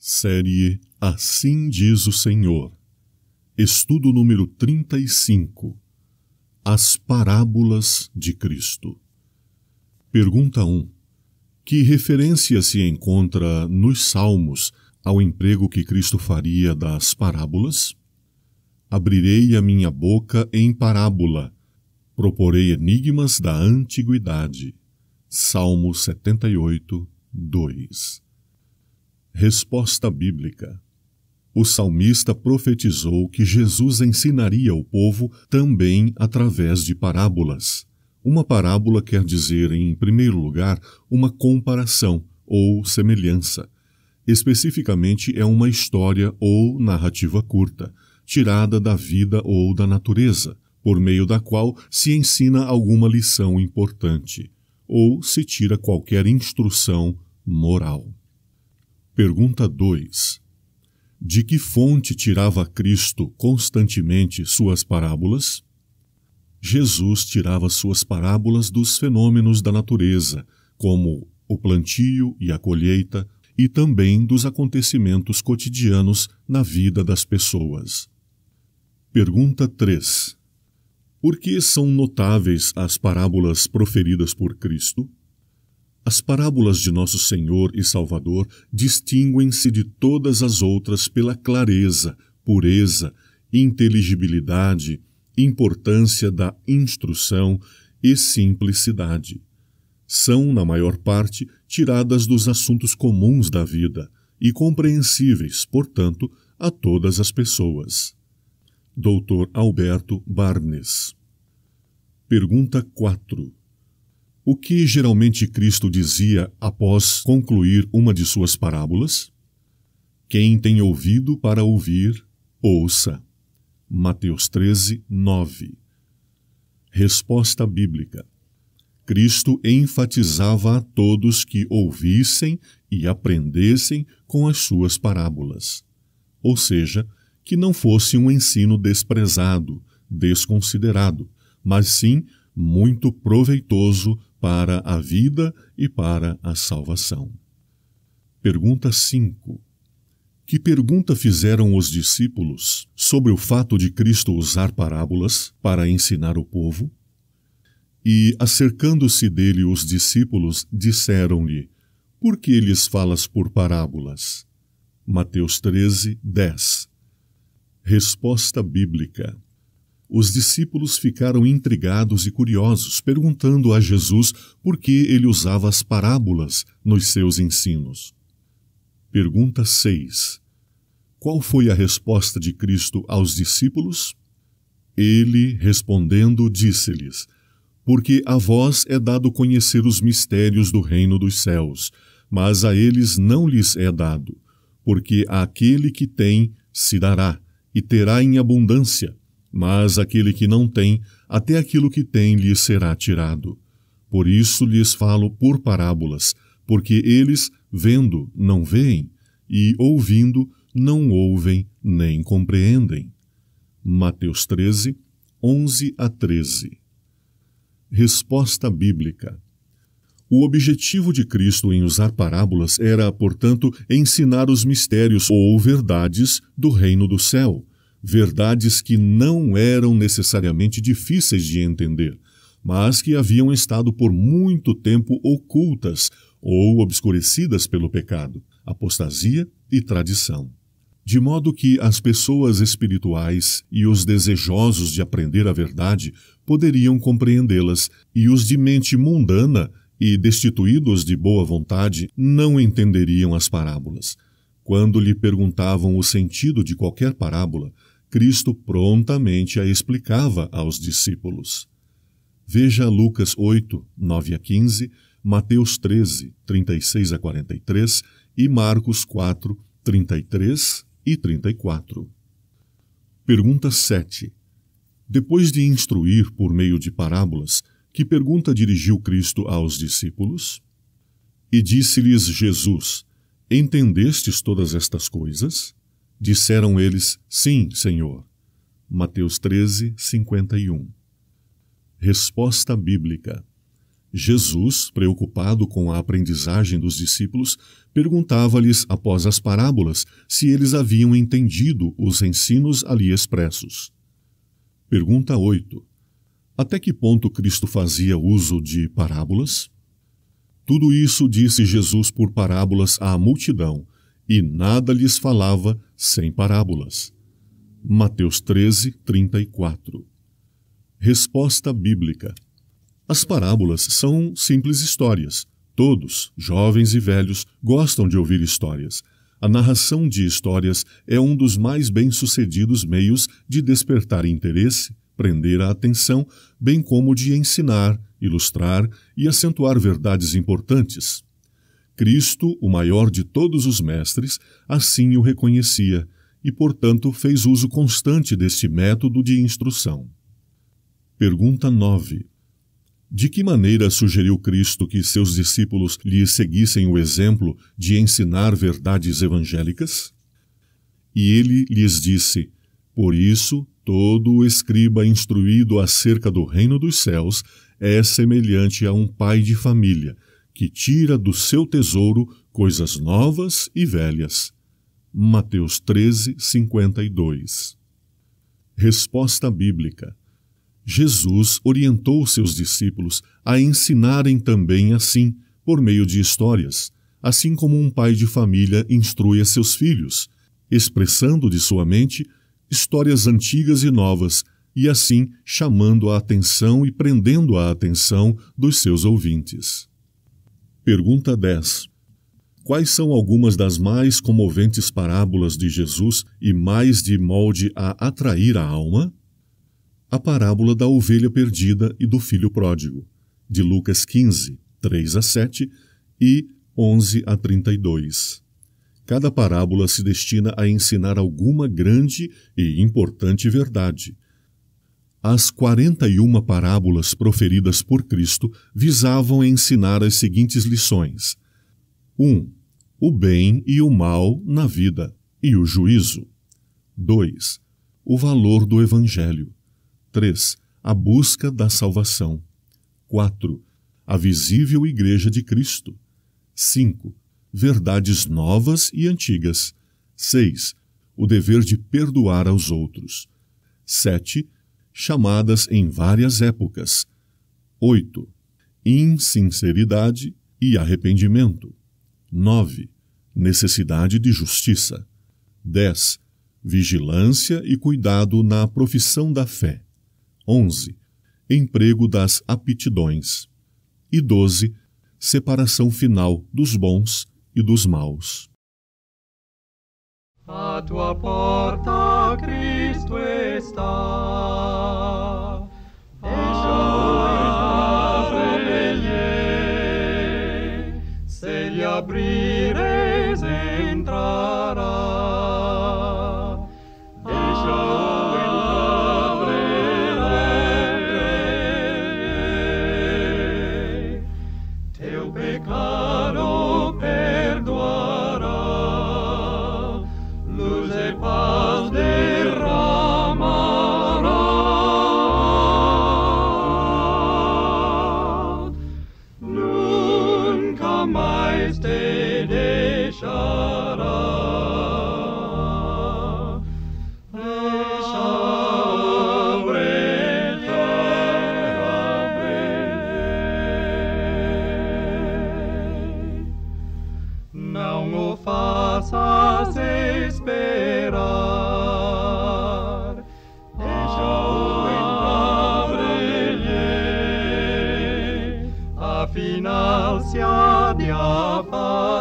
Série Assim Diz o Senhor. Estudo número 35. As Parábolas de Cristo. Pergunta 1. Que referência se encontra nos Salmos ao emprego que Cristo faria das parábolas? Abrirei a minha boca em parábola, proporei enigmas da antiguidade. Salmo 78, 2. Resposta bíblica. O salmista profetizou que Jesus ensinaria o povo também através de parábolas. Uma parábola quer dizer, em primeiro lugar, uma comparação ou semelhança. Especificamente, é uma história ou narrativa curta, tirada da vida ou da natureza, por meio da qual se ensina alguma lição importante, ou se tira qualquer instrução moral. Pergunta 2. De que fonte tirava Cristo constantemente suas parábolas? Jesus tirava suas parábolas dos fenômenos da natureza, como o plantio e a colheita, e também dos acontecimentos cotidianos na vida das pessoas. Pergunta 3. Por que são notáveis as parábolas proferidas por Cristo? As parábolas de Nosso Senhor e Salvador distinguem-se de todas as outras pela clareza, pureza, inteligibilidade, importância da instrução e simplicidade. São, na maior parte, tiradas dos assuntos comuns da vida e compreensíveis, portanto, a todas as pessoas. Dr. Alberto Barnes. Pergunta 4. O que geralmente Cristo dizia após concluir uma de suas parábolas? Quem tem ouvido para ouvir, ouça. Mateus 13, 9. Resposta bíblica. Cristo enfatizava a todos que ouvissem e aprendessem com as suas parábolas. Ou seja, que não fosse um ensino desprezado, desconsiderado, mas sim muito proveitoso para a vida e para a salvação. Pergunta 5. Que pergunta fizeram os discípulos sobre o fato de Cristo usar parábolas para ensinar o povo? E, acercando-se dele os discípulos, disseram-lhe: Por que lhes falas por parábolas? Mateus 13, 10. Resposta bíblica. Os discípulos ficaram intrigados e curiosos, perguntando a Jesus por que ele usava as parábolas nos seus ensinos. Pergunta 6. Qual foi a resposta de Cristo aos discípulos? Ele, respondendo, disse-lhes: Porque a vós é dado conhecer os mistérios do reino dos céus, mas a eles não lhes é dado, porque àquele que tem se dará, e terá em abundância, mas aquele que não tem, até aquilo que tem lhe será tirado. Por isso lhes falo por parábolas, porque eles, vendo, não veem, e ouvindo, não ouvem nem compreendem. Mateus 13, 11 a 13. Resposta bíblica. O objetivo de Cristo em usar parábolas era, portanto, ensinar os mistérios ou verdades do reino do céu, verdades que não eram necessariamente difíceis de entender, mas que haviam estado por muito tempo ocultas ou obscurecidas pelo pecado, apostasia e tradição. De modo que as pessoas espirituais e os desejosos de aprender a verdade poderiam compreendê-las, e os de mente mundana e destituídos de boa vontade não entenderiam as parábolas. Quando lhe perguntavam o sentido de qualquer parábola, Cristo prontamente a explicava aos discípulos. Veja Lucas 8, 9 a 15, Mateus 13, 36 a 43 e Marcos 4, 33 e 34. Pergunta 7. Depois de instruir por meio de parábolas, que pergunta dirigiu Cristo aos discípulos? E disse-lhes Jesus: Entendestes todas estas coisas? Disseram eles: Sim, Senhor. Mateus 13, 51. Resposta bíblica. Jesus, preocupado com a aprendizagem dos discípulos, perguntava-lhes, após as parábolas, se eles haviam entendido os ensinos ali expressos. Pergunta 8. Até que ponto Cristo fazia uso de parábolas? Tudo isso disse Jesus por parábolas à multidão, e nada lhes falava sem parábolas. Mateus 13, 34. Resposta bíblica. As parábolas são simples histórias. Todos, jovens e velhos, gostam de ouvir histórias. A narração de histórias é um dos mais bem-sucedidos meios de despertar interesse, prender a atenção, bem como de ensinar, ilustrar e acentuar verdades importantes. Cristo, o maior de todos os mestres, assim o reconhecia e, portanto, fez uso constante deste método de instrução. Pergunta 9. De que maneira sugeriu Cristo que seus discípulos lhe seguissem o exemplo de ensinar verdades evangélicas? E ele lhes disse: Por isso, todo o escriba instruído acerca do reino dos céus é semelhante a um pai de família, que tira do seu tesouro coisas novas e velhas. Mateus 13, 52. Resposta bíblica. Jesus orientou seus discípulos a ensinarem também assim, por meio de histórias, assim como um pai de família instrui a seus filhos, expressando de sua mente histórias antigas e novas, e assim chamando a atenção e prendendo a atenção dos seus ouvintes. Pergunta 10. Quais são algumas das mais comoventes parábolas de Jesus e mais de molde a atrair a alma? A parábola da ovelha perdida e do filho pródigo, de Lucas 15, 3 a 7 e 11 a 32. Cada parábola se destina a ensinar alguma grande e importante verdade. As 41 parábolas proferidas por Cristo visavam ensinar as seguintes lições. 1. O bem e o mal na vida e o juízo. 2. O valor do Evangelho. 3. A busca da salvação. 4. A visível Igreja de Cristo. 5. Verdades novas e antigas. 6. O dever de perdoar aos outros. 7. Chamadas em várias épocas. 8. Insinceridade e arrependimento. 9. Necessidade de justiça. 10. Vigilância e cuidado na profissão da fé. 11. Emprego das aptidões. E 12. Separação final dos bons e dos maus. A tua porta Cristo está, deixa-o abre-lhe, se lhe abrires entrará. Deixa-o abre-lhe, teu pecado perdoará. Luz e paz derramará, nunca mais te deixará. Deixa abre-lhe, não o faças esperar, deixa-o abre-lhe, afinal se há de afastar.